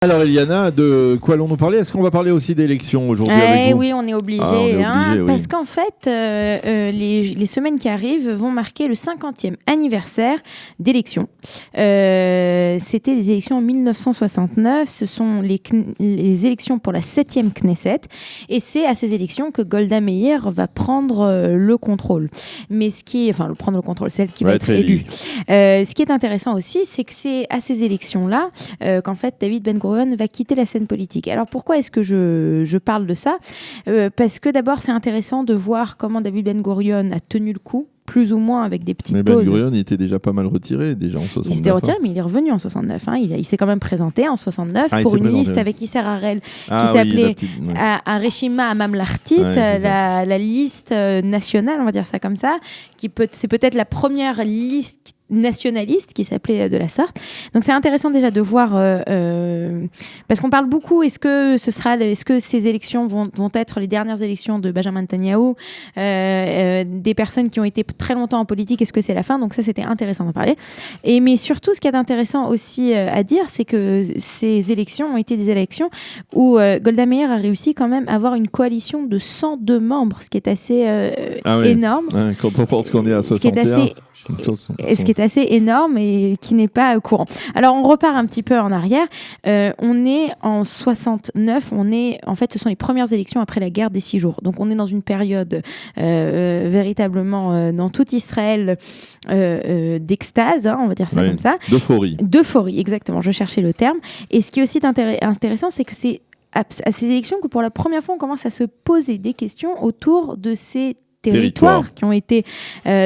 Alors Eliana, de quoi allons-nous parler? Est-ce qu'on va parler aussi d'élections aujourd'hui avec vous? Oui, on est obligé, oui. parce qu'en fait, les semaines qui arrivent vont marquer le 50e anniversaire d'élections. C'était des élections en 1969, ce sont les élections pour la 7e Knesset, et c'est à ces élections que Golda Meir va prendre le contrôle. Mais prendre le contrôle, celle qui va être élue. Ce qui est intéressant aussi, c'est que c'est à ces élections-là qu'en fait David Ben-Gurion va quitter la scène politique. Alors pourquoi est-ce que je parle de ça? Parce que d'abord c'est intéressant de voir comment David Ben-Gurion a tenu le coup, plus ou moins avec des petites pauses. Mais Ben-Gurion, il était déjà pas mal retiré, déjà en 69. Il s'était retiré, mais il est revenu en 69. Il s'est quand même présenté en 69 pour une liste avec Isser Harel qui s'appelait Areshima Hamamlartit, la liste nationale, on va dire ça comme ça, c'est peut-être la première liste nationaliste qui s'appelait de la sorte. Donc c'est intéressant déjà de voir parce qu'on parle beaucoup, est-ce que ces élections vont être les dernières élections de Benjamin Netanyahou, des personnes qui ont été très longtemps en politique, est-ce que c'est la fin? Donc ça c'était intéressant d'en parler. Mais surtout ce qui est intéressant aussi à dire, c'est que ces élections ont été des élections où Golda Meir a réussi quand même à avoir une coalition de 102 membres, ce qui est assez énorme. Quand on pense qu'on est à 61. Ce qui est assez énorme et qui n'est pas courant. Alors on repart un petit peu en arrière. On est en 69. En fait, ce sont les premières élections après la guerre des 6 jours. Donc on est dans une période véritablement dans tout Israël d'extase, on va dire ça comme ça. D'euphorie, exactement. Je cherchais le terme. Et ce qui est aussi intéressant, c'est que c'est à ces élections que pour la première fois on commence à se poser des questions autour de ces territoires qui ont été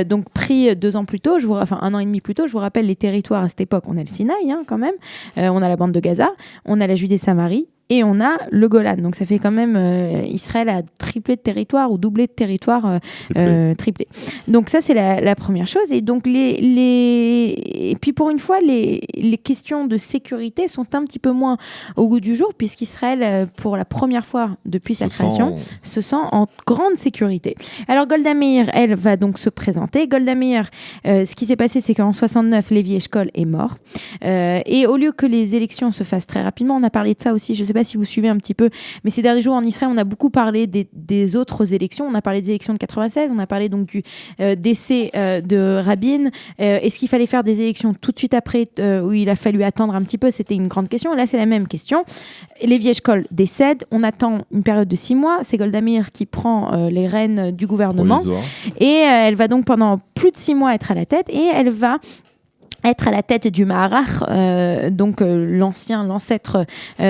donc pris 2 ans plus tôt, 1 an et demi plus tôt. Je vous rappelle les territoires à cette époque. On a le Sinaï quand même, on a la bande de Gaza, on a la Judée-Samarie et on a le Golan. Donc ça fait quand même Israël a triplé de territoire ou doublé de territoire, triplé. Donc ça c'est la première chose. Et donc et puis pour une fois les questions de sécurité sont un petit peu moins au goût du jour, puisqu'Israël pour la première fois depuis sa création se sent en grande sécurité. Alors Golda Meir, elle va donc se présenter. Golda Meir, ce qui s'est passé, c'est qu'en 69 Lévi Eshkol est mort, et au lieu que les élections se fassent très rapidement, on a parlé de ça aussi, je ne sais pas si vous suivez un petit peu, mais ces derniers jours en Israël, on a beaucoup parlé des autres élections. On a parlé des élections de 96, on a parlé donc du décès de Rabin. Est-ce qu'il fallait faire des élections tout de suite après, où il a fallu attendre un petit peu? C'était une grande question. Là, c'est la même question. Lévi Eshkol décède, on attend une période de 6 mois. C'est Golda Meir qui prend les rênes du gouvernement. Et elle va donc pendant plus de 6 mois être à la tête, et elle va être à la tête du Maharach, donc l'ancêtre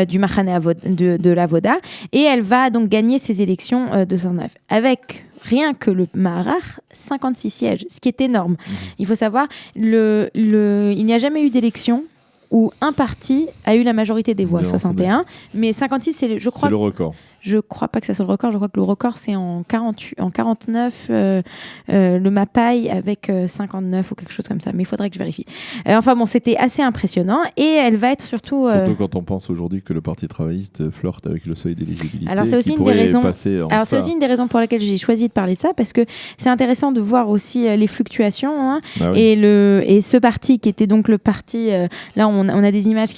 du Machane de l'Avoda, et elle va donc gagner ces élections de 109 avec rien que le Maharach, 56 sièges, ce qui est énorme. Il faut savoir, il n'y a jamais eu d'élection où un parti a eu la majorité des voix, 61, mais 56, c'est le record. Je crois pas que ça soit le record. Je crois que le record, c'est en 49, le Mapai avec 59 ou quelque chose comme ça. Mais il faudrait que je vérifie. C'était assez impressionnant. Et elle va être surtout quand on pense aujourd'hui que le Parti travailliste flirte avec le seuil d'éligibilité. Alors, c'est aussi une des raisons pour lesquelles j'ai choisi de parler de ça, parce que c'est intéressant de voir aussi les fluctuations. Et ce parti qui était donc le parti... là, on a des images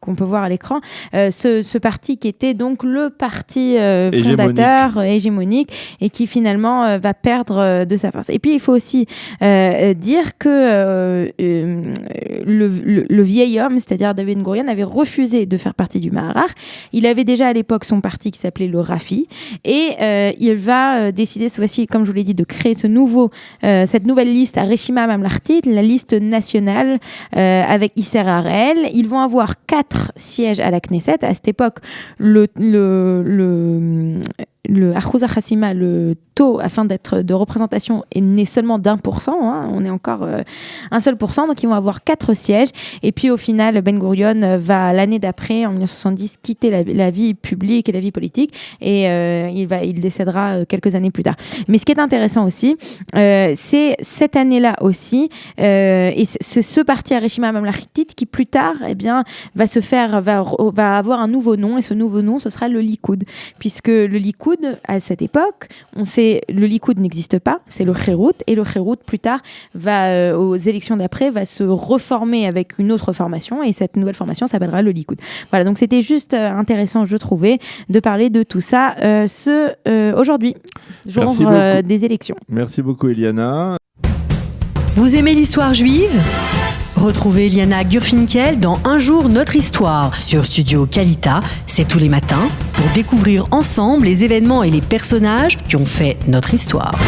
qu'on peut voir à l'écran. Ce parti qui était donc le parti fondateur, hégémonique, et qui finalement va perdre de sa force. Et puis il faut aussi dire que le vieil homme, c'est-à-dire David Ben-Gurion, avait refusé de faire partie du Maharach. Il avait déjà à l'époque son parti qui s'appelait le Rafi, et il va décider cette fois-ci, comme je vous l'ai dit, de créer cette nouvelle liste à Reshima Hamamlartit, la liste nationale avec Isser Harel. Ils vont avoir 4 sièges à la Knesset. À cette époque, le Achouza Chassima, le taux de représentation est né seulement d'1%, on est encore un seul pourcent, donc ils vont avoir 4 sièges. Et puis au final, Ben-Gurion va l'année d'après, en 1970, quitter la vie publique et la vie politique, et il décédera quelques années plus tard. Mais ce qui est intéressant aussi, c'est cette année-là aussi, et ce parti Areshima Hamamlartit qui plus tard, va avoir un nouveau nom, et ce nouveau nom, ce sera le Likoud, puisque le Likoud Likoud à cette époque. On sait le Likoud n'existe pas, c'est le Kherout, et le Kherout plus tard va aux élections d'après va se reformer avec une autre formation, et cette nouvelle formation s'appellera le Likoud. Voilà, donc c'était juste intéressant, je trouvais, de parler de tout ça aujourd'hui, jour des élections. Merci beaucoup, Eliana. Vous aimez l'histoire juive ? Retrouvez Eliana Gurfinkel dans Un jour notre histoire sur Studio Kalita, c'est tous les matins, pour découvrir ensemble les événements et les personnages qui ont fait notre histoire.